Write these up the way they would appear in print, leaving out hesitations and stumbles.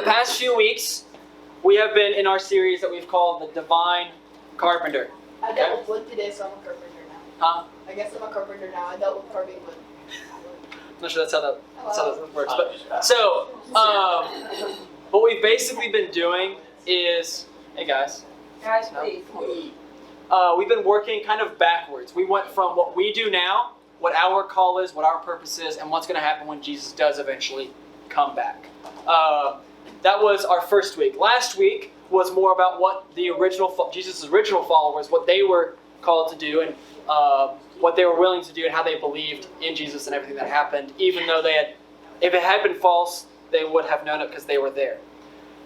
past few weeks, we have been in our series that we've called The Divine Carpenter. I dealt with wood today, so I'm a carpenter now. Huh? I guess I'm a carpenter now. I dealt with carving wood. I'm not sure that's how that works. But so, what we've basically been doing is, hey guys. Guys, please. We've been working kind of backwards. We went from what we do now, what our call is, what our purpose is, and what's going to happen when Jesus does eventually come back. That was our first week. Last week was more about what the Jesus' original followers, what they were called to do, and what they were willing to do, and how they believed in Jesus and everything that happened, even though if it had been false, they would have known it because they were there.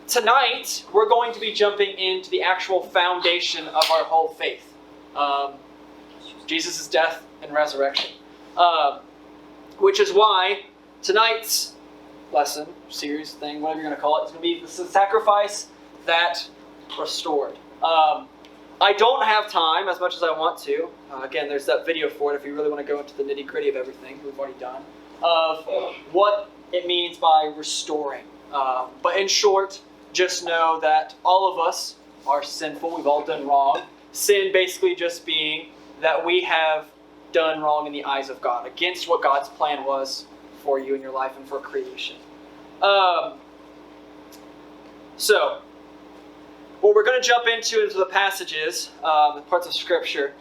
Tonight, we're going to be jumping into the actual foundation of our whole faith. Jesus' death and resurrection. Which is why tonight's lesson, series, thing, whatever you're going to call it, is going to be the sacrifice that restored. I don't have time as much as I want to. Again, there's that video for it if you really want to go into the nitty-gritty of everything we've already done, of what it means by restoring. But in short, just know that all of us are sinful. We've all done wrong. Sin basically just being that we have done wrong in the eyes of God, against what God's plan was for you in your life and for creation. So, what we're going to jump into the passages, the parts of Scripture,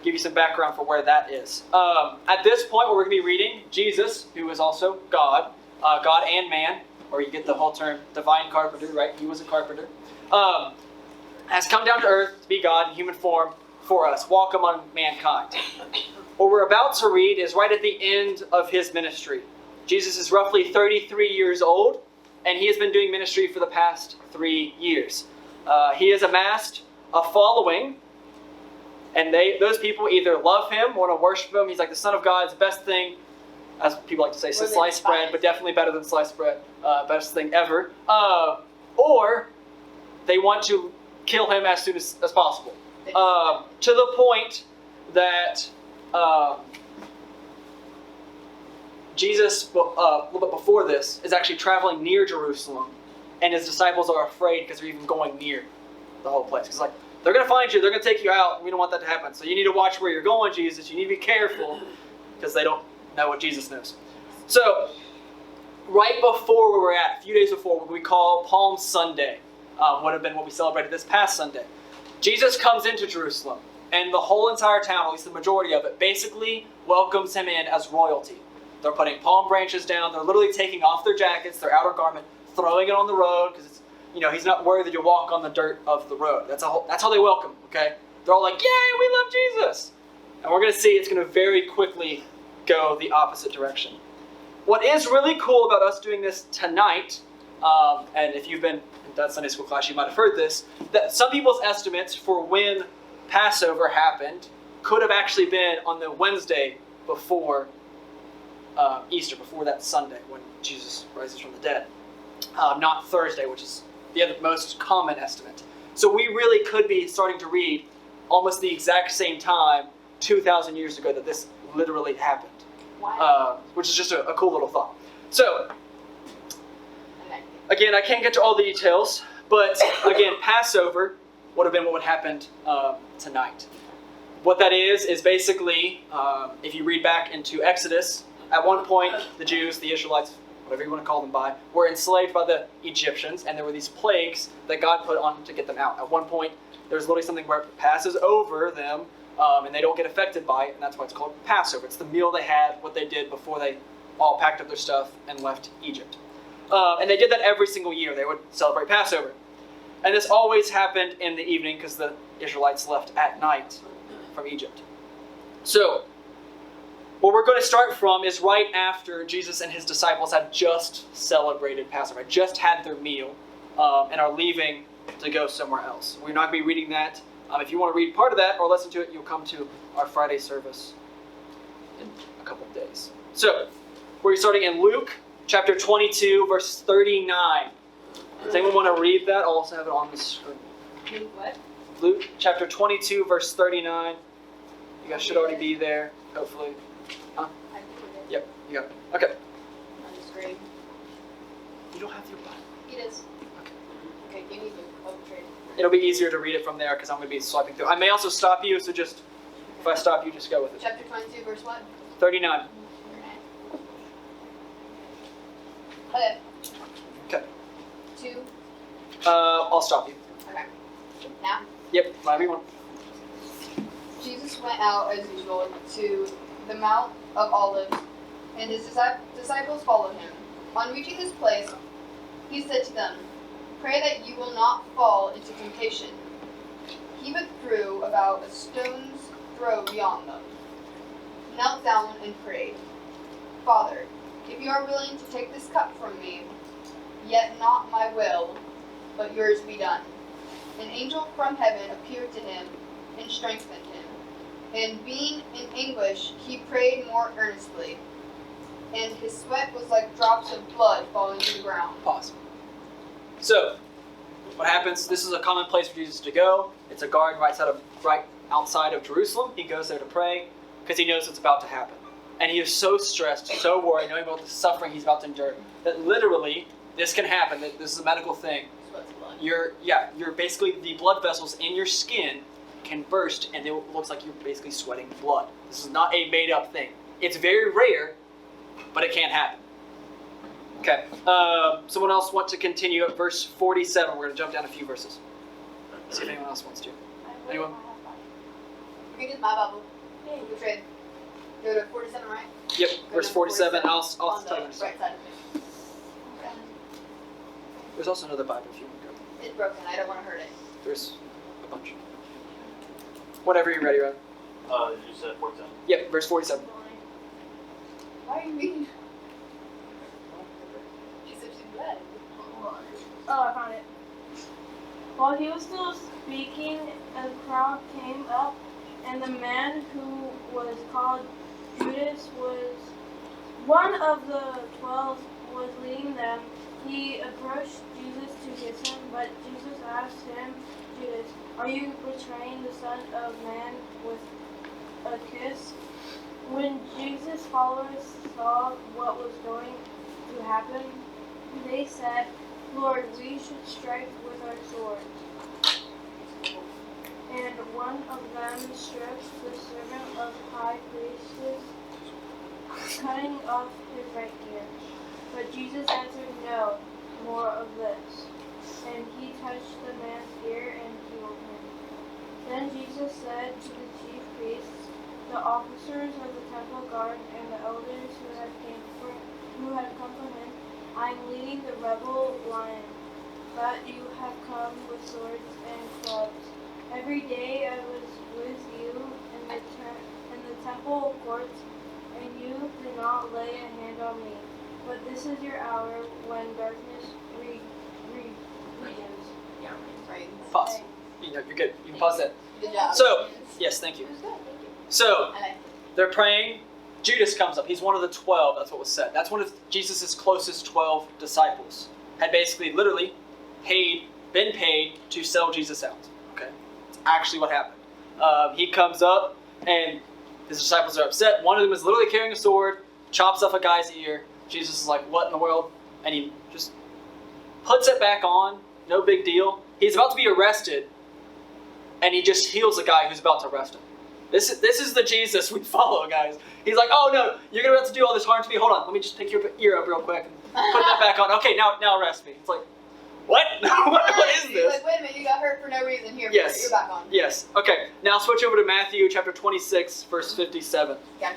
give you some background for where that is. At this point, we're going to be reading Jesus, who is also God, God and man, or you get the whole term divine carpenter, right? He was a carpenter. Has come down to earth to be God in human form for us, walk among mankind. What we're about to read is right at the end of his ministry. Jesus is roughly 33 years old, and he has been doing ministry for the past 3 years. He has amassed a following, and those people either love him, want to worship him. He's like the Son of God. It's the best thing, as people like to say, since sliced bread, but definitely better than sliced bread. Best thing ever. Or they want to kill him as soon as possible. To the point that Jesus, a little bit before this, is actually traveling near Jerusalem, and his disciples are afraid because they're even going near the whole place. Because they're going to find you, they're going to take you out, and we don't want that to happen. So you need to watch where you're going, Jesus. You need to be careful, because they don't know what Jesus knows. So, right before where we're at, a few days before, what we call Palm Sunday, would have been what we celebrated this past Sunday. Jesus comes into Jerusalem, and the whole entire town, at least the majority of it, basically welcomes him in as royalty. They're putting palm branches down. They're literally taking off their jackets, their outer garment, throwing it on the road, because it's, he's not worthy to walk on the dirt of the road. That's how they welcome him, okay? They're all like, yay, we love Jesus! And we're going to see it's going to very quickly go the opposite direction. What is really cool about us doing this tonight, and if you've been in that Sunday school class, you might have heard this, that some people's estimates for when Passover happened could have actually been on the Wednesday before Easter, before that Sunday when Jesus rises from the dead. Not Thursday, which is the other most common estimate. So we really could be starting to read almost the exact same time 2,000 years ago that this literally happened. Wow. Which is just a cool little thought. So, again, I can't get to all the details, but again, Passover would have been what would happen tonight. What that is basically, if you read back into Exodus, at one point, the Jews, the Israelites, whatever you want to call them by, were enslaved by the Egyptians, and there were these plagues that God put on to get them out. At one point, there's literally something where it passes over them, and they don't get affected by it, and that's why it's called Passover. It's the meal they had, what they did before they all packed up their stuff and left Egypt. And they did that every single year. They would celebrate Passover. And this always happened in the evening because the Israelites left at night from Egypt. So, what we're going to start from is right after Jesus and his disciples have just celebrated Passover, just had their meal, and are leaving to go somewhere else. We're not going to be reading that. If you want to read part of that or listen to it, you'll come to our Friday service in a couple of days. So, we're starting in Luke chapter 22, verse 39. Does anyone want to read that? I'll also have it on the screen. Luke what? Luke chapter 22, verse 39. You guys should already be there, hopefully. Huh? I can read it. Yep, you got it. Okay. On the screen. You don't have your Bible. It is. It'll be easier to read it from there because I'm going to be swiping through. I may also stop you, so just if I stop you, just go with it. Chapter 22, verse what? 39. Okay. Okay. 2. I'll stop you. Okay. Now? Yep, whatever you want. Jesus went out as usual to the Mount of Olives, and his disciples followed him. On reaching this place, he said to them, "Pray that you will not fall into temptation." He withdrew about a stone's throw beyond them, knelt down and prayed, "Father, if you are willing to take this cup from me, yet not my will, but yours be done." An angel from heaven appeared to him and strengthened him. And being in anguish, he prayed more earnestly, and his sweat was like drops of blood falling to the ground. Pause. So, what happens? This is a common place for Jesus to go. It's a garden right outside of Jerusalem. He goes there to pray because he knows it's about to happen. And he is so stressed, so worried, knowing about the suffering he's about to endure, that literally this can happen. This is a medical thing. Sweat's blood. You're basically, the blood vessels in your skin can burst, and it looks like you're basically sweating blood. This is not a made-up thing. It's very rare, but it can happen. Okay. Someone else want to continue at verse 47? We're going to jump down a few verses. See if anyone else wants to. Anyone? You can use my Bible. Which way? Go to 47, right? Yep. Go Verse to 47. I'll on tell the you. right side of me. Okay. There's also another Bible if you want to go. It's broken. I don't want to hurt it. There's a bunch. Whenever you're ready, Ryan. You said 47. Yep. Verse 47. Why are you reading? She said she's read. Oh, I found it. While he was still speaking, a crowd came up, and the man who was called Judas was one of the 12, was leading them. He approached Jesus to kiss him, but Jesus asked him, "Judas, are you betraying the Son of Man with a kiss?" When Jesus' followers saw what was going to happen, they said, "Lord, we should strike with our swords." And one of them struck the servant of the high priest, cutting off his right ear. But Jesus answered, "No, more of this." And he touched the man's ear and healed him. Then Jesus said to the chief priests, the officers of the temple guard, and the elders who had come for him, "I am leading the rebel lion, but you have come with swords and clubs. Every day I was with you in the temple courts, and you did not lay a hand on me. But this is your hour when darkness begins." Yeah, right. Pause. You're good. You can pause that. Good job. So, yes, thank you. It was good. Thank you. So, I like it. they're praying. Judas comes up. He's one of the 12. That's what was said. That's one of Jesus' closest 12 disciples. Had basically, literally, been paid to sell Jesus out. Okay? It's actually what happened. He comes up, and his disciples are upset. One of them is literally carrying a sword, chops off a guy's ear. Jesus is like, "What in the world?" And he just puts it back on. No big deal. He's about to be arrested, and he just heals the guy who's about to arrest him. This is the Jesus we follow, guys. He's like, "Oh no, you're gonna have to do all this harm to me. Hold on, let me just pick your ear up real quick and put that back on. Okay, now arrest me." It's like, what? what is He's this? like, wait a minute, you got hurt for no reason. Here, Yes. put your back on. Yes. Okay. Now switch over to Matthew chapter 26, verse 57. Gotcha.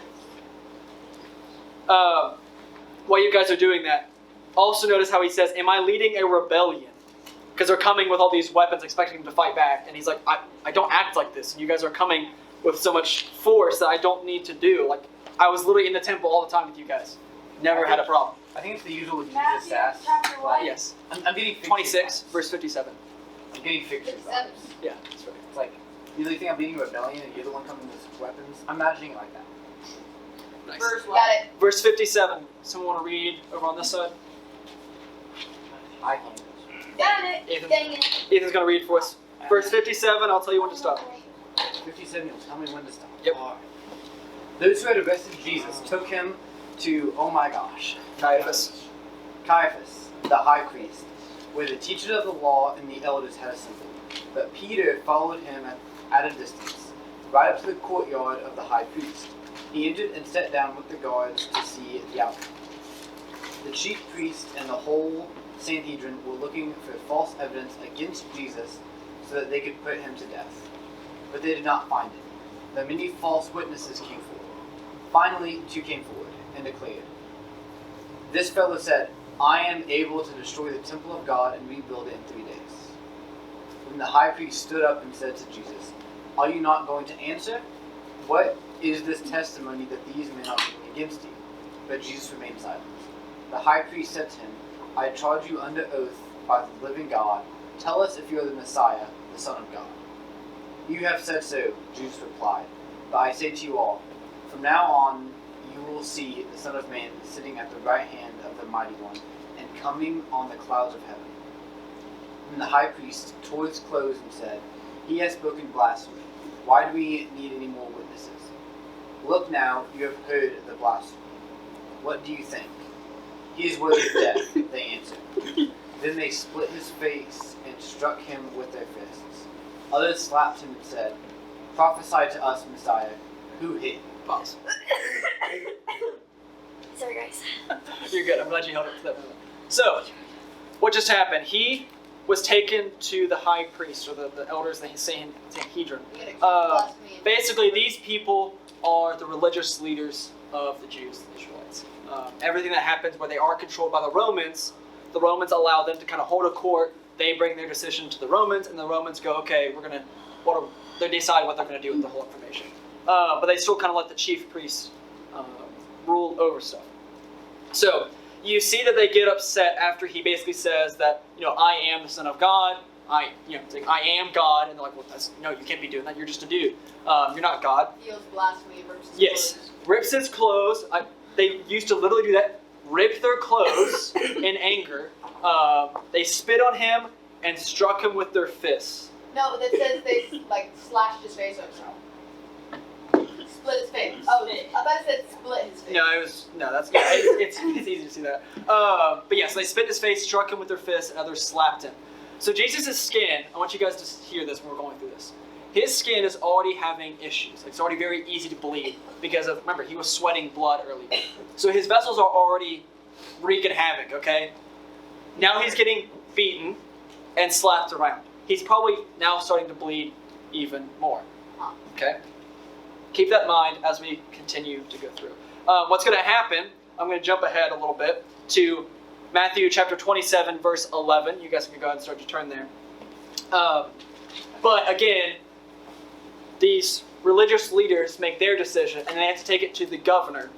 While you guys are doing that, also notice how he says, "Am I leading a rebellion?" Because they're coming with all these weapons, expecting him to fight back, and he's like, I don't act like this, and you guys are coming with so much force that I don't need to do. Like, I was literally in the temple all the time with you guys. Never had a problem. I think it's the usual Jesus Matthew sass. chapter but what? Yes. I'm getting fixtures 26, vibes. verse 57. I'm getting fixtures. 57. vibes. Yeah, that's right. It's like, you really think I'm leading a rebellion and you're the one coming with weapons? I'm imagining it like that. Nice. Verse what? Got it. Verse 57. Someone want to read over on this side? I can. Got it. Ethan. Dang it. Ethan's going to read for us. Verse 57, I'll tell you when to stop. 57, you'll tell me when to stop. Yep. Alright. Those who had arrested Jesus took him to, oh my gosh, Caiaphas. Caiaphas, the high priest, where the teachers of the law and the elders had assembled. But Peter followed him at a distance, right up to the courtyard of the high priest. He entered and sat down with the guards to see the outcome. The chief priest and the whole Sanhedrin were looking for false evidence against Jesus so that they could put him to death. But they did not find it, though many false witnesses came forward. Finally, 2 came forward and declared, "This fellow said, I am able to destroy the temple of God and rebuild it in 3 days." Then the high priest stood up and said to Jesus, "Are you not going to answer? What is this testimony that these men are giving against you?" But Jesus remained silent. The high priest said to him, "I charge you under oath by the living God. Tell us if you are the Messiah, the Son of God." "You have said so," Jesus replied. "But I say to you all, from now on you will see the Son of Man sitting at the right hand of the Mighty One and coming on the clouds of heaven." Then the high priest tore his clothes and said, "He has spoken blasphemy. Why do we need any more witnesses? Look now, you have heard the blasphemy. What do you think?" "He is worthy of death," they answered. Then they split his face and struck him with their fists. Others slapped him and said, "Prophesy to us, Messiah, who hit you?" Pause. Sorry, guys. You're good. I'm glad you held up to that moment. So, what just happened? He was taken to the high priest, or the elders, the Sanhedrin. You get accused of Uh, blasphemy and- Basically, these people are the religious leaders of the Jews, the Israelites. Everything that happens where they are controlled by the Romans allow them to kind of hold a court. They bring their decision to the Romans, and the Romans go, "Okay, they decide what they're going to do with the whole information." But they still kind of let the chief priests rule over stuff. So you see that they get upset after he basically says that, "I am the Son of God. Saying, I am God," and they're like, "Well, no, you can't be doing that. You're just a dude. You're not God." Feels blasphemy versus Yes, rips his clothes. They used to literally do that. Rip their clothes in anger. They spit on him and struck him with their fists. No, that says they slashed his face open. Split his face. Oh, I thought it said split his face. It's easy to see that. But yes, they spit in his face, struck him with their fists, and others slapped him. So Jesus' skin, I want you guys to hear this when we're going through this. His skin is already having issues. It's already very easy to bleed because of, remember, he was sweating blood earlier. So his vessels are already wreaking havoc, okay? Now he's getting beaten and slapped around. He's probably now starting to bleed even more, okay? Keep that in mind as we continue to go through. What's going to happen, I'm going to jump ahead a little bit to Matthew chapter 27, verse 11. You guys can go ahead and start to turn there. But again, these religious leaders make their decision, and they have to take it to the governor,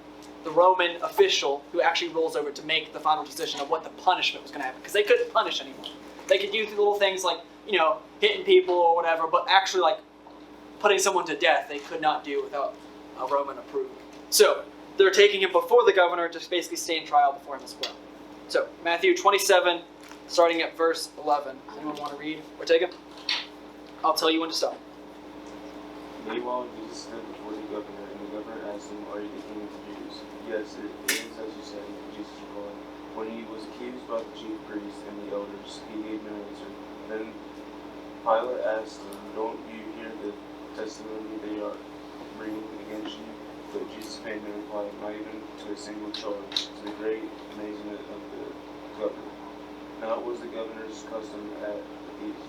the Roman official, who actually rules over it to make the final decision of what the punishment was going to happen. Because they couldn't punish anyone. They could do little things like, hitting people or whatever, but actually, putting someone to death, they could not do without a Roman approval. So, they're taking him before the governor to basically stand trial before him as well. So, Matthew 27, starting at verse 11. Anyone want to read or take it? I'll tell you when to stop. Meanwhile, Jesus stood before the governor, and the governor asked him, "Are you the king of the Jews?" "Yes, it is as you said," Jesus replied. When he was accused by the chief priests and the elders, he gave no answer. Then Pilate asked him, "Don't you hear the testimony they are bringing against you?" But Jesus made no reply, not even to a single charge, to the great amazement of the governor. Now it was the governor's custom at the feast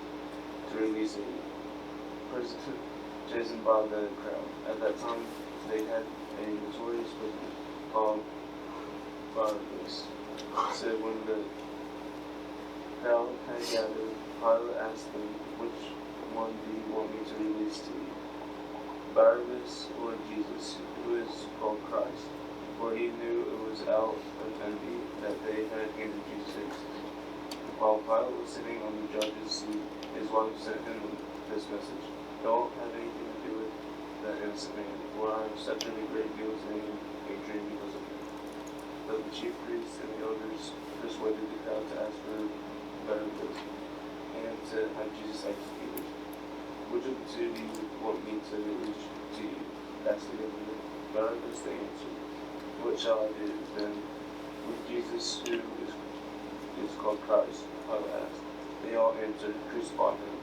to release a person chosen by the crowd. At that time, they had a notorious prisoner called Barabbas. So when the crowd had gathered, Pilate asked them, "Which one do you want me to release to you, Barabbas or Jesus, who is called Christ?" For he knew it was out of envy that they had handed Jesus. While Pilate was sitting on the judge's seat, his wife sent him this message: "Don't have anything to do with that innocent man, for I have suffered a great deal of injury because of him." But the chief priests and the elders persuaded the crowd to ask for Barabbas and to have Jesus executed. "Which of the two do you want me to release to you?" asked the governor. Barabbas, they answered. "What shall I do then with Jesus, who is called Christ?" Pilate asked. They all answered, "Crucify him."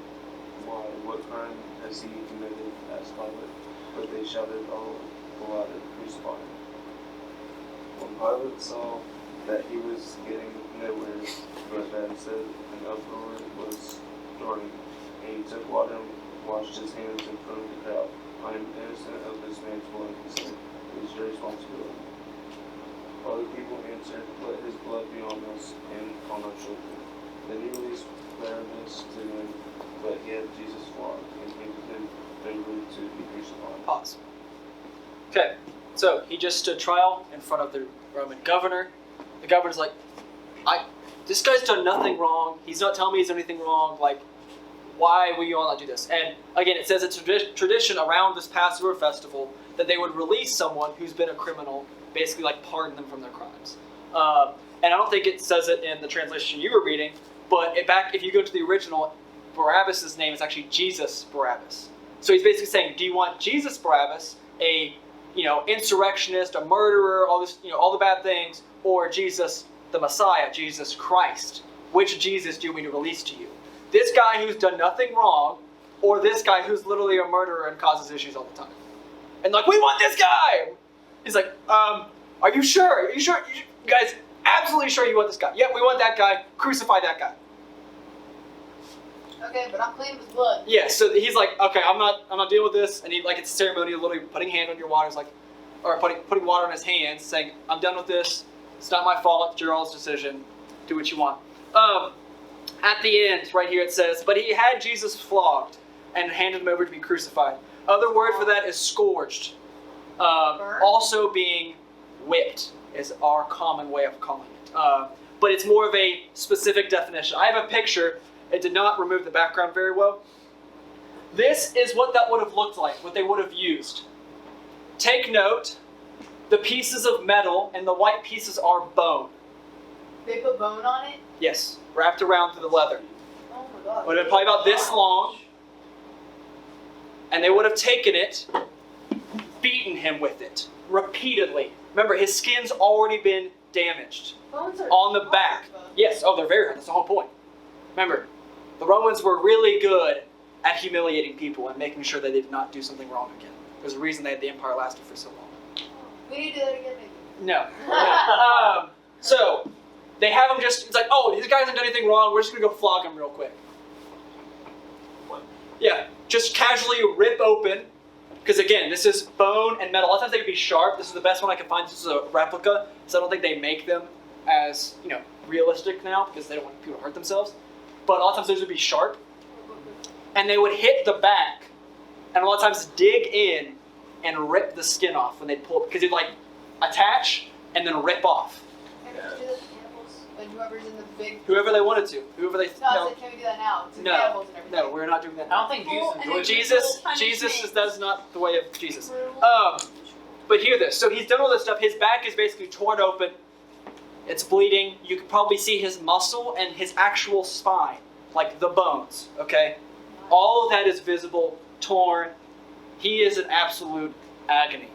Why, what crime has he committed? Asked Pilate. But they shouted all the louder, Crucify him. When Pilate saw that he was getting nowhere, but that instead an uproar was starting, and he took water and washed his hands in front of the crowd. I am innocent of this man's blood, he said. It is your responsibility. Other people answered, let his blood be on us and on our children. Then he released Barabbas to them, but he had Jesus flogged and handed him over to be crucified. Pause. Okay, so he just stood trial in front of the Roman governor. The governor's like, this guy's done nothing wrong. He's not telling me he's done anything wrong. Like, why will you all not do this? And again, it says it's tradition around this Passover festival that they would release someone who's been a criminal, basically like pardon them from their crimes. And I don't think it says it in the translation you were reading, but if you go to the original, Barabbas' name is actually Jesus Barabbas. So he's basically saying, do you want Jesus Barabbas, a insurrectionist, a murderer, all this, all the bad things, or Jesus the Messiah, Jesus Christ? Which Jesus do we release to you? This guy who's done nothing wrong, or this guy who's literally a murderer and causes issues all the time? And like, we want this guy! He's like, are you sure? Are you sure? You guys absolutely sure you want this guy? Yep, we want that guy. Crucify that guy. Okay, but I'm clean with blood. Yeah, so he's like, okay, I'm not dealing with this. And he, like, it's a ceremony of literally putting hand on your water, or putting water on his hands, saying, I'm done with this. It's not my fault. It's your all's decision. Do what you want. At the end, right here, it says, but he had Jesus flogged and handed him over to be crucified. Other word for that is scourged. Also being whipped is our common way of calling it. But it's more of a specific definition. I have a picture. It did not remove the background very well. This is what that would have looked like, what they would have used. Take note, the pieces of metal and the white pieces are bone. They put bone on it? Yes, wrapped around through the leather. Oh my god. Would have been probably about this long. And they would have taken it, beaten him with it repeatedly. Remember, his skin's already been damaged Bones are on the hard, back. but- Yes, they're very hard. That's the whole point. Remember, the Romans were really good at humiliating people and making sure that they did not do something wrong again. There's a reason the empire lasted for so long. We need to do that again, maybe. No. So, they have him it's like, oh, these guys haven't done anything wrong, we're just going to go flog him real quick. What? Yeah, just casually rip open, because again, this is bone and metal. A lot of times they can be sharp. This is the best one I can find. This is a replica, so I don't think they make them as, realistic now, because they don't want people to hurt themselves. But a lot of times those would be sharp, and they would hit the back, and a lot of times dig in and rip the skin off when they pull it, because it'd attach and then rip off. Can we just do that to cannibals? And whoever's in the big... Whoever they wanted to. Whoever they... No, I said, can we do that now? To cannibals and everything. No, we're not doing that I now. don't think Jesus enjoyed Jesus that's not the way of Jesus. But hear this. So he's done all this stuff. His back is basically torn open. It's bleeding. You can probably see his muscle and his actual spine, like the bones, okay? All of that is visible, torn. He is in absolute agony.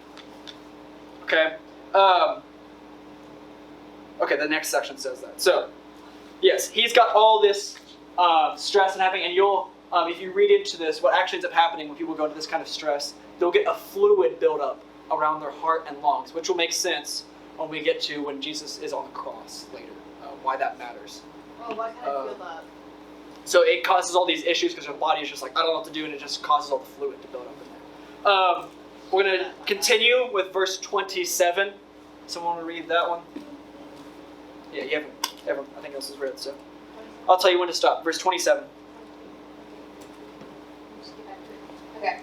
Okay? Okay, the next section says that. So, yes, he's got all this stress and happening, and you'll, if you read into this, what actually ends up happening when people go into this kind of stress, they'll get a fluid buildup around their heart and lungs, which will make sense when we get to when Jesus is on the cross later, why that matters. Oh, why can't I feel that? So it causes all these issues because your body is just like, I don't know what to do, and it just causes all the fluid to build up in there. We're going to continue with verse 27. Someone want to read that one? Yeah, you haven't. Everyone, I think else is read, so. I'll tell you when to stop. Verse 27. Okay.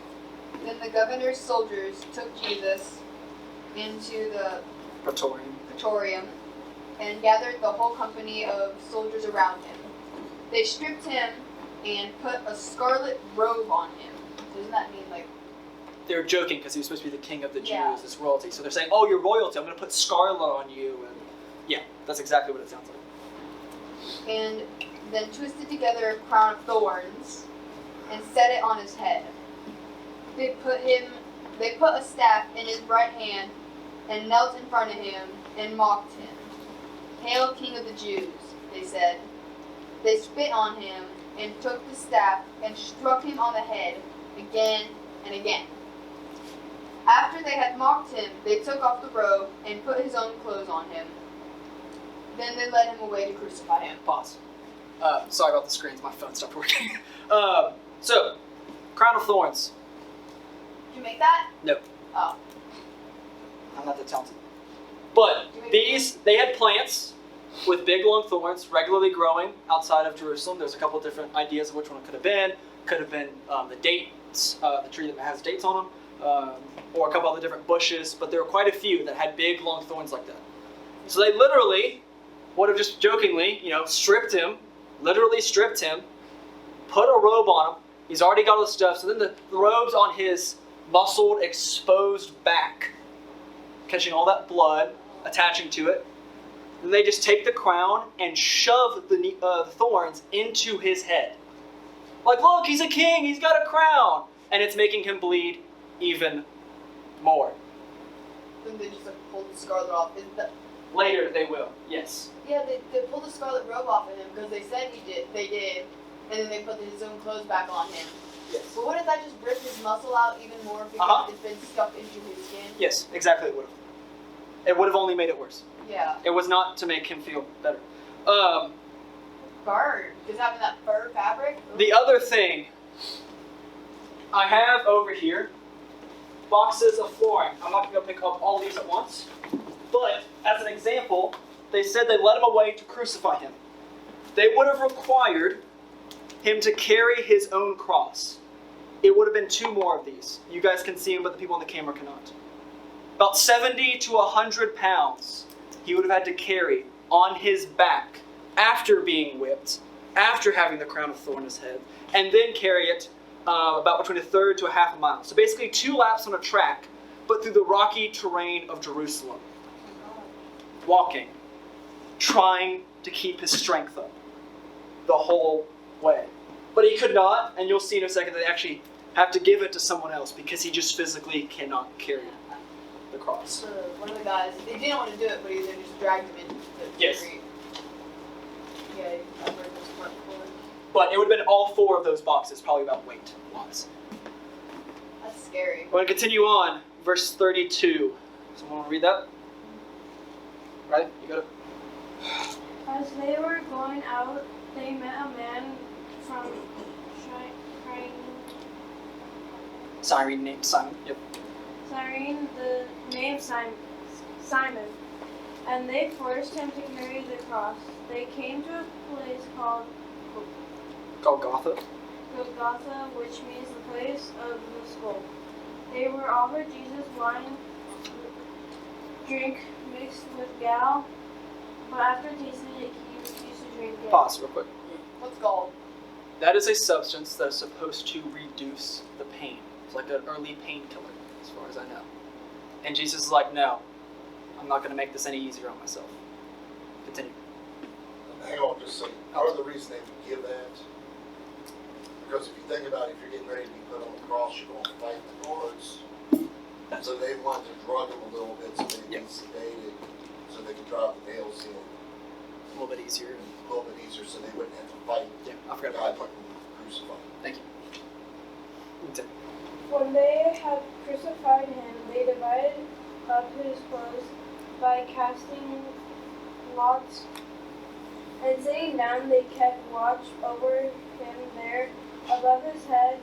Then the governor's soldiers took Jesus into the praetorium and gathered the whole company of soldiers around him. They stripped him and put a scarlet robe on him. Doesn't that mean They were joking because he was supposed to be the king of the Jews, Yeah. this royalty. So they're saying, oh, you're royalty. I'm going to put scarlet on you. And yeah, that's exactly what it sounds like. and then twisted together a crown of thorns and set it on his head. They put a staff in his right hand and knelt in front of him and mocked him. Hail, King of the Jews, they said. They spit on him and took the staff and struck him on the head again and again. After they had mocked him, they took off the robe and put his own clothes on him. Then they led him away to crucify him. Pause. Sorry about the screens. My phone stopped working. So, crown of thorns. Did you make that? No. Oh. I'm not that talented. But these, they had plants with big long thorns regularly growing outside of Jerusalem. There's a couple of different ideas of which one it could have been. Could have been the dates, the tree that has dates on them, or a couple other different bushes. But there were quite a few that had big long thorns like that. So they literally would have just jokingly, stripped him, literally stripped him, put a robe on him. He's already got all the stuff. So then the robe's on his muscled, exposed back, catching all that blood, attaching to it. Then they just take the crown and shove the thorns into his head. Like, look, he's a king, he's got a crown. And it's making him bleed even more. Then they just pulled the scarlet off. Later they will, yes. Yeah, they pulled the scarlet robe off of him because they said they did, and then they put his own clothes back on him. Yes. But wouldn't that just rip his muscle out even more because it's been stuck into his skin? Yes, exactly it would have. It would have only made it worse. Yeah. It was not to make him feel better. Burn. Just having that fur fabric. The other thing I have over here, boxes of flooring. I'm not going to pick up all these at once. But as an example, they said they led him away to crucify him. They would have required him to carry his own cross. It would have been 2 more of these. You guys can see them, but the people on the camera cannot. About 70 to 100 pounds he would have had to carry on his back after being whipped, after having the crown of thorns on his head, and then carry it about between a third to a half a mile. So basically 2 laps on a track, but through the rocky terrain of Jerusalem. Walking, trying to keep his strength up the whole way. But he could not, and you'll see in a second that they actually have to give it to someone else because he just physically cannot carry the cross. So one of the guys, they didn't want to do it, but they just dragged him into the Yes. street. Yeah, I've heard this part before. But it would have been all 4 of those boxes, probably about weight-wise. That's scary. We're going to continue on, verse 32. Someone want to read that? Right? You got it? As they were going out, they met a man from Cyrene named Simon. Yep. Cyrene, the name Simon, and they forced him to carry the cross. They came to a place called Golgotha. Golgotha, which means the place of the skull. They were offered Jesus wine, drink mixed with gall, but after tasting it, he refused to drink it. Pause real quick. What's gall? That is a substance that is supposed to reduce the pain. It's like an early painkiller, as far as I know. And Jesus is like, no, I'm not going to make this any easier on myself. Continue. Hang on just a second. Part of the reason they would give that, because if you think about it, if you're getting ready to be put on the cross, you're going to fight the guards. So they wanted to drug them a little bit so they could be sedated, so they could drive the nails in A little bit easier. a little bit easier so they wouldn't have to fight Yeah, I forgot about God that part. getting crucified. Thank you. Continue. When they had crucified him, they divided up his clothes by casting lots, and sitting down they kept watch over him there. Above his head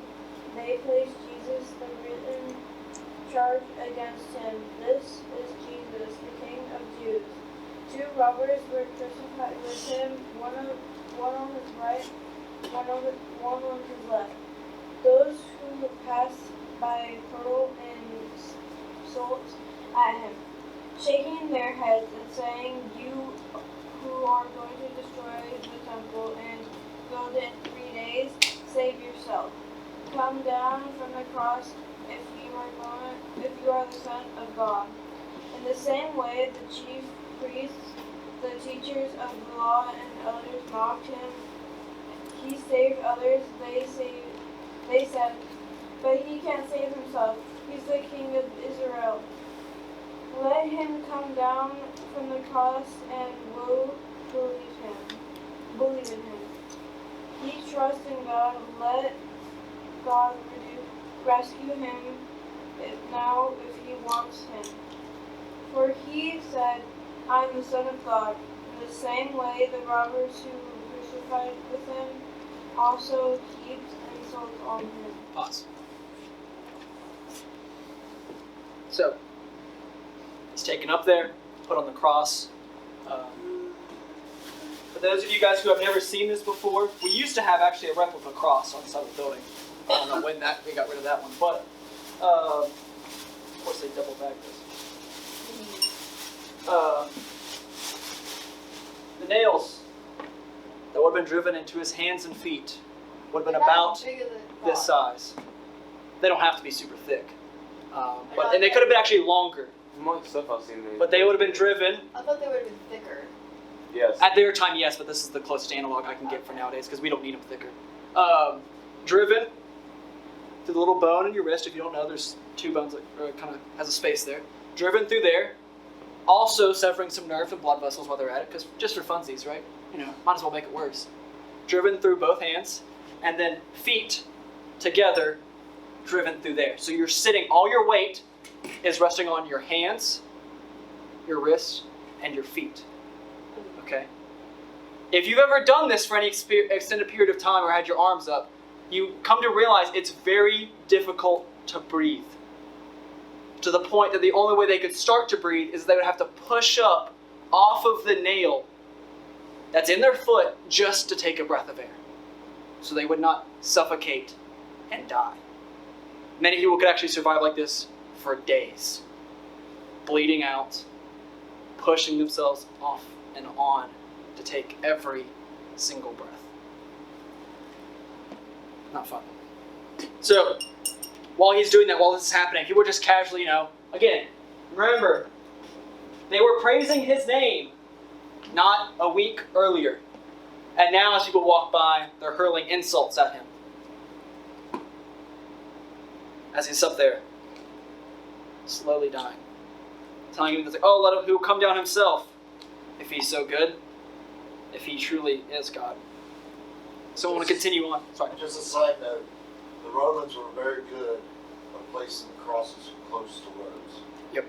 they placed Jesus, the written charge against him. This is Jesus, the King of Jews. 2 robbers were crucified with him, one on his right, one on his left. Those who passed by hurled insults at him, shaking their heads and saying, "You who are going to destroy the temple and build it in 3 days, save yourself. Come down from the cross if you are the Son of God." In the same way, the chief priests, the teachers of the law, and elders mocked him. He saved others, they said, but he can't save himself. He's the King of Israel. Let him come down from the cross and we'll believe in him. he trusts in God. Let God rescue him now if he wants him. For he said, I am the Son of God. In the same way, the robbers who crucified with him also heaped insults on him. Pause. So, he's taken up there, put on the cross. For those of you guys who have never seen this before, we used to have actually a replica cross on the side of the building. I don't know when we got rid of that one, but of course they double bagged this. The nails that would have been driven into his hands and feet would have been about this size. They don't have to be super thick, and they could have been actually longer. Most stuff I've seen. But they would have been driven. I thought they would have been thicker. Yes. At their time, yes, but this is the closest analog I can get for nowadays because we don't need them thicker. Driven through the little bone in your wrist. If you don't know, there's two bones that kind of has a space there. Driven through there. Also severing some nerve and blood vessels while they're at it, because just for funsies, right? Might as well make it worse. Driven through both hands, and then feet together, driven through there. So you're sitting, all your weight is resting on your hands, your wrists, and your feet. Okay? If you've ever done this for any extended period of time or had your arms up, you come to realize it's very difficult to breathe. To the point that the only way they could start to breathe is they would have to push up off of the nail that's in their foot just to take a breath of air. So they would not suffocate and die. Many people could actually survive like this for days. Bleeding out, pushing themselves off and on to take every single breath. Not fun. So, while he's doing that, while this is happening, people are just casually, again, remember, they were praising his name not a week earlier. And now as people walk by, they're hurling insults at him. As he's up there, slowly dying. Telling him, let him, he'll come down himself if he's so good, if he truly is God. So I want to continue on. Sorry. Just a side note, the Romans were very good at placing the crosses close to roads. Yep.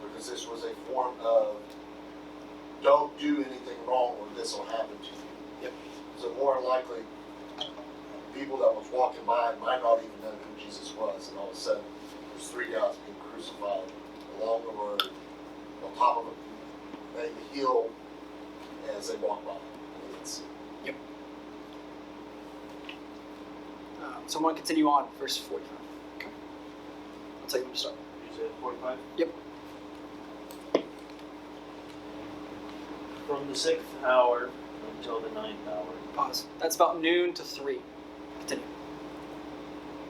Because this was a form of, don't do anything wrong or this will happen to you. Yep. So more likely, people that was walking by might not even know who Jesus was, and all of a sudden, there's three guys being crucified along the road, on top of a hill, as they walk by. Yep. So I want to continue on, verse 45. Okay. I'll tell you when to start. You said 45? Yep. From the 6th hour until the 9th hour, Pause. That's about noon to 3. Continue.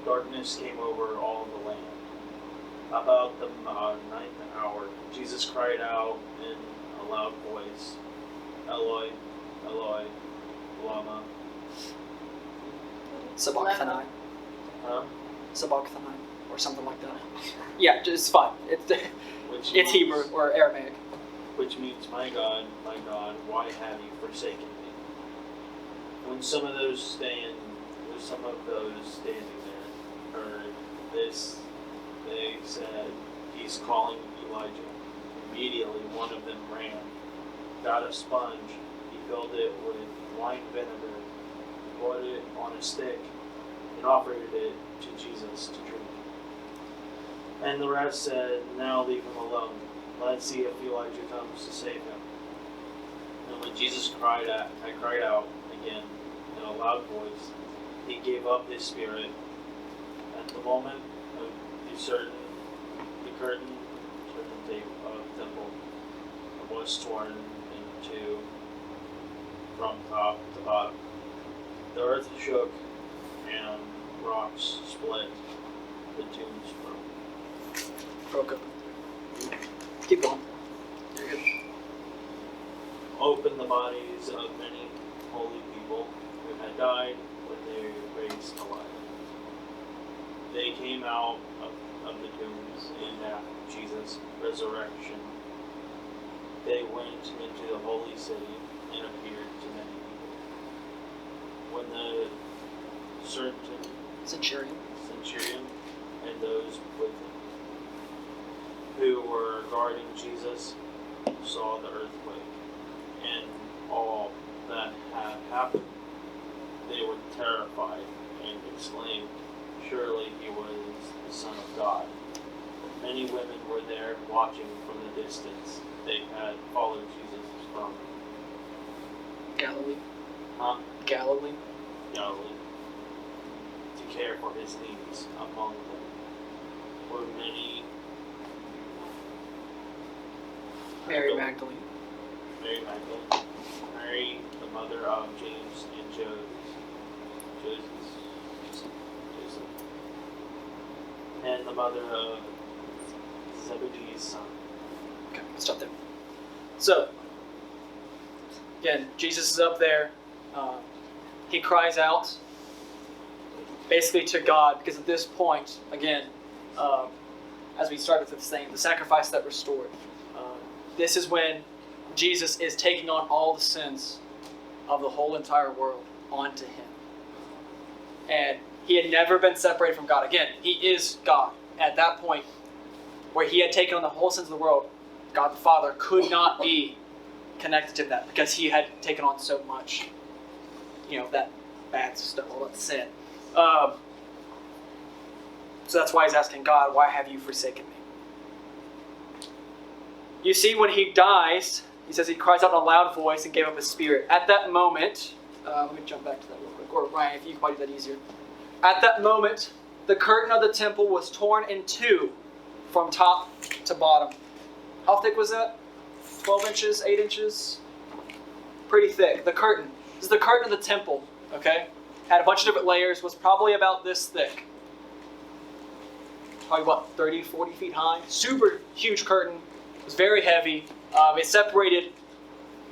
darkness came over all the land. About the 9th hour, Jesus cried out in a loud voice, Eloi, Eloi, lama. Sabachthani. Huh? Sabachthani. Or something like that. Yeah, it's fine. It's Hebrew or Aramaic. Which means, my God, why have you forsaken me? When some of those standing there heard this, they said, he's calling Elijah. Immediately one of them ran, got a sponge, he filled it with wine vinegar, put it on a stick, and offered it to Jesus to drink. And the rest said, now leave him alone. Let's see if Elijah comes to save him. And when Jesus cried out again in a loud voice, he gave up his spirit. At the moment of the curtain of the temple was torn in two from top to bottom. The earth shook and rocks split. The tombs Broke up. Keep going. You're good. Opened the bodies of many holy people who had died when they were raised alive. They came out of the tombs and after Jesus' resurrection, they went into the holy city and appeared to many people. when the certain Centurion. and those with him who were guarding Jesus saw the earthquake and all that had happened, they were terrified and exclaimed, "Surely he was the Son of God." Many women were there watching from the distance. They had followed Jesus from Galilee. Galilee to care for his needs. Among them were many Mary Magdalene. Mary, the mother of James and Joseph, and the mother of Zebedee's son. Okay, let's stop there. So, again, Jesus is up there. He cries out, basically to God, because at this point, again, as we started with saying, the sacrifice that restored. This is when Jesus is taking on all the sins of the whole entire world onto him. And he had never been separated from God. Again, he is God. At that point, where he had taken on the whole sins of the world, God the Father could not be connected to that because he had taken on so much, that bad stuff, all that sin. So that's why he's asking God, why have you forsaken me? You see, when he dies, he says he cries out in a loud voice and gave up his spirit. At that moment, let me jump back to that real quick. Or Ryan, if you can probably do that easier. At that moment, the curtain of the temple was torn in two from top to bottom. How thick was that? 12 inches, 8 inches? Pretty thick. The curtain. This is the curtain of the temple, okay? Had a bunch of different layers, was probably about this thick. Probably about 30, 40 feet high. Super huge curtain. It was very heavy. It separated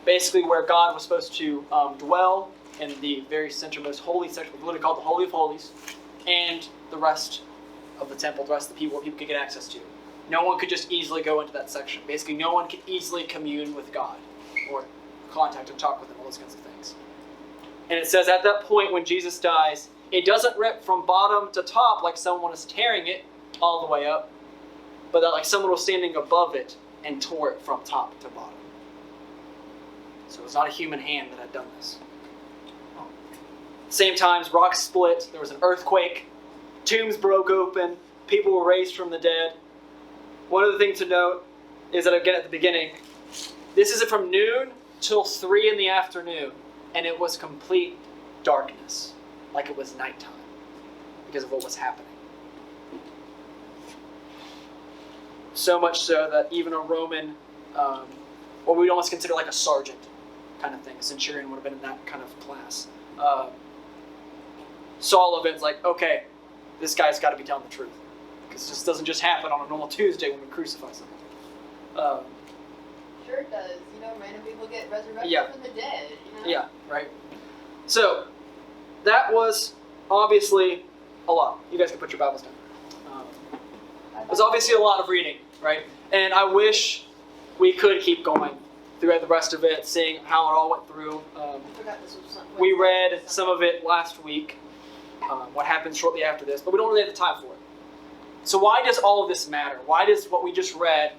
basically where God was supposed to dwell in the very centermost holy section, literally called the Holy of Holies, and the rest of the temple, the rest of the people, where people could get access to. No one could just easily go into that section. Basically, no one could easily commune with God or contact and talk with him, all those kinds of things. And it says at that point when Jesus dies, it doesn't rip from bottom to top like someone is tearing it all the way up, but that like someone was standing above it and tore it from top to bottom. So it was not a human hand that had done this. Same times, rocks split, there was an earthquake, tombs broke open, people were raised from the dead. One other thing to note is that, again, at the beginning, this isn't from noon till 3 in the afternoon, and it was complete darkness, like it was nighttime, because of what was happening. So much so that even a Roman, what we'd almost consider like a sergeant kind of thing, a centurion would have been in that kind of class, saw events like, okay, this guy's got to be telling the truth. Because this doesn't just happen on a normal Tuesday when we crucify someone. Sure it does. Random people get resurrected from the dead. Yeah, right. So, that was obviously a lot. You guys can put your Bibles down. It was obviously a lot of reading, right? And I wish we could keep going throughout the rest of it, seeing how it all went through. I forgot this was something. We read some of it last week, what happened shortly after this, but we don't really have the time for it. So why does all of this matter? Why does what we just read,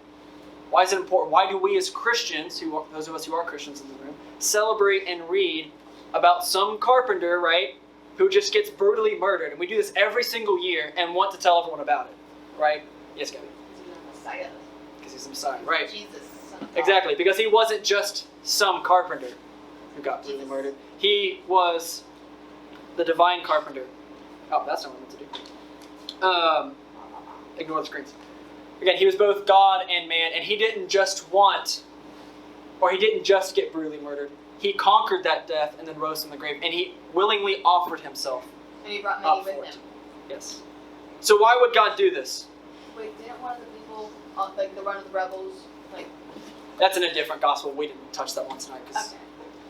why is it important? Why do we as Christians, those of us who are Christians in the room, celebrate and read about some carpenter, right, who just gets brutally murdered? And we do this every single year and want to tell everyone about it, right? Yes, Gabby? Because he's the Messiah. Because he's the Messiah, right. Jesus, son of God. Exactly, because he wasn't just some carpenter who got brutally murdered. He was the divine carpenter. Oh, that's not what I meant to do. Ignore the screens. Again, he was both God and man, and he didn't just get brutally murdered. He conquered that death and then rose from the grave, and he willingly offered himself. And he brought up many for with it. him. Yes. So why would God do this? Wait, didn't one of the people, the run of the rebels, That's in a different gospel. We didn't touch that one tonight.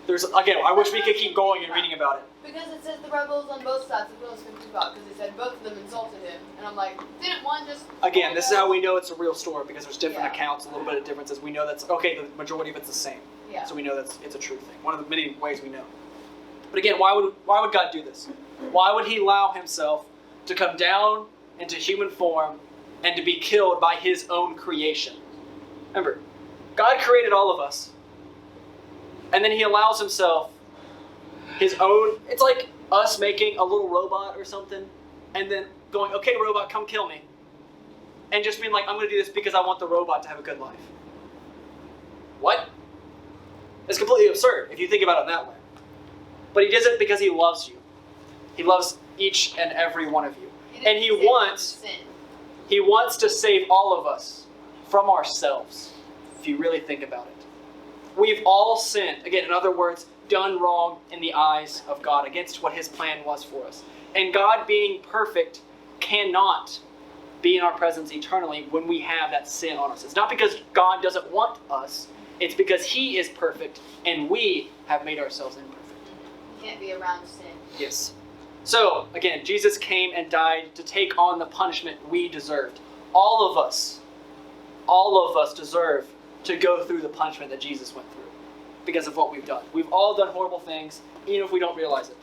Okay. I wish we could keep going and reading about it. Because it says the rebels on both sides, the Willis confused about, because it said both of them insulted him. And I'm like, didn't one just... Again, this is how we know it's a real story, because there's different Yeah. accounts, a little bit of differences. We know that's, okay, the majority of it's the same. Yeah. So we know it's a true thing. One of the many ways we know. But again, why would God do this? Why would he allow himself to come down into human form and to be killed by his own creation? Remember, God created all of us. And then he allows himself his own, it's like us making a little robot or something, and then going, okay, robot, come kill me. And just being like, I'm going to do this because I want the robot to have a good life. What? It's completely absurd if you think about it that way. But he does it because he loves you. He loves each and every one of you. And he wants to save all of us from ourselves, if you really think about it. We've all sinned. Again, in other words, done wrong in the eyes of God against what his plan was for us. And God, being perfect, cannot be in our presence eternally when we have that sin on us. It's not because God doesn't want us. It's because he is perfect and we have made ourselves imperfect. You can't be around sin. Yes. So, again, Jesus came and died to take on the punishment we deserved. All of us deserve to go through the punishment that Jesus went through because of what we've done. We've all done horrible things, even if we don't realize it.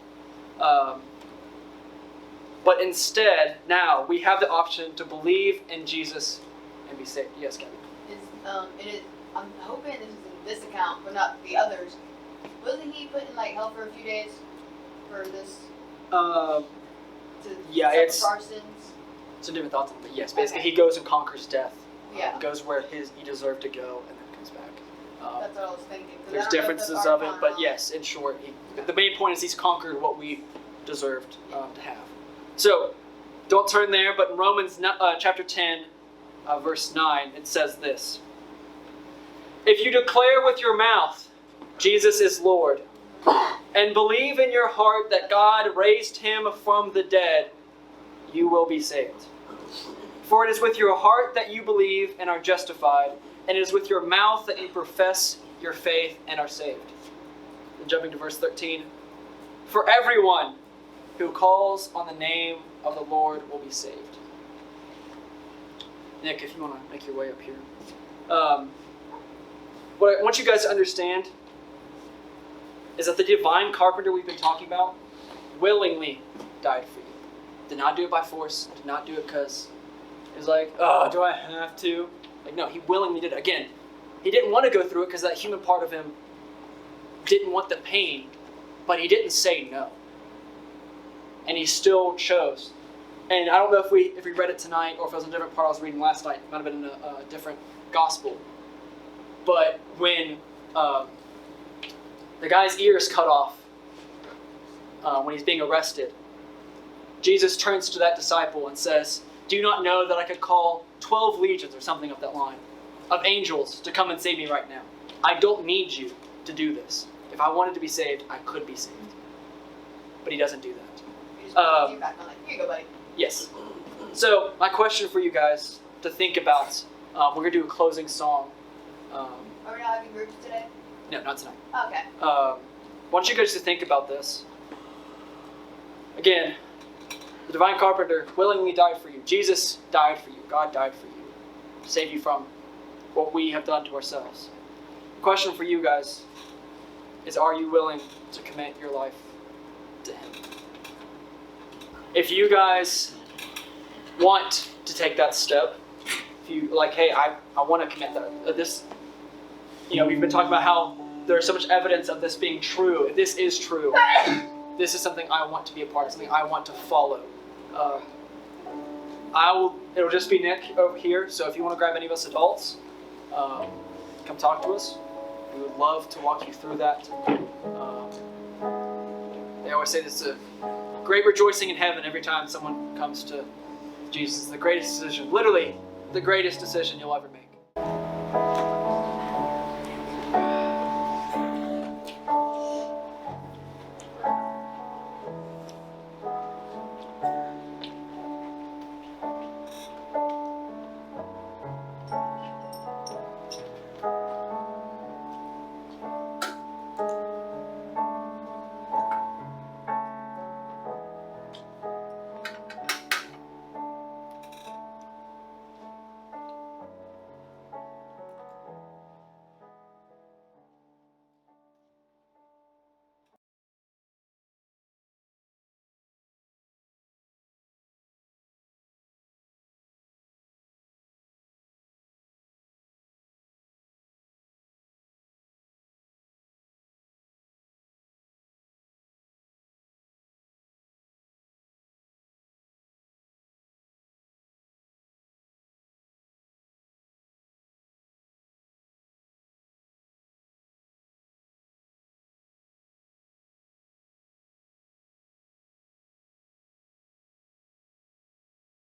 But instead, now, we have the option to believe in Jesus and be saved. Yes, Kevin? I'm hoping this is in this account, but not the others. Wasn't he put in hell for a few days for this? Yeah, it's for our sins? some different thoughts on it. But yes, basically he goes and conquers death. Yeah. Goes where he deserved to go and then comes back. That's what I was thinking. There's differences of it, but yes, in short, the main point is he's conquered what we deserved to have. So, don't turn there, but in Romans chapter 10, verse 9, it says this. If you declare with your mouth, Jesus is Lord, and believe in your heart that God raised him from the dead, you will be saved. For it is with your heart that you believe and are justified, and it is with your mouth that you profess your faith and are saved. And jumping to verse 13. For everyone who calls on the name of the Lord will be saved. Nick, if you want to make your way up here. What I want you guys to understand is that the divine carpenter we've been talking about willingly died for you. Did not do it by force. Did not do it because it was like, oh, do I have to? No, he willingly did it. Again, he didn't want to go through it because that human part of him didn't want the pain, but he didn't say no. And he still chose. And I don't know if we read it tonight or if it was a different part I was reading last night. It might have been in a different gospel. But when the guy's ear is cut off when he's being arrested, Jesus turns to that disciple and says, do you not know that I could call 12 legions or something of that line of angels to come and save me right now? I don't need you to do this. If I wanted to be saved, I could be saved. But he doesn't do that. You just put you back on it. Here you go, buddy. Yes. So my question for you guys to think about, we're going to do a closing song. Are we not having groups today? No, not tonight. Okay. I want you guys to think about this. Again, the divine carpenter willingly died for you. Jesus died for you. God died for you. To save you from what we have done to ourselves. The question for you guys is, are you willing to commit your life to him? If you guys want to take that step, if you like, hey, I want to commit that. This, we've been talking about how there's so much evidence of this being true. If this is true, this is something I want to be a part of, something I want to follow. It'll just be Nick over here, so if you want to grab any of us adults, come talk to us. We would love to walk you through that. They always say this is a great rejoicing in heaven every time someone comes to Jesus. It's the greatest decision, literally the greatest decision you'll ever make.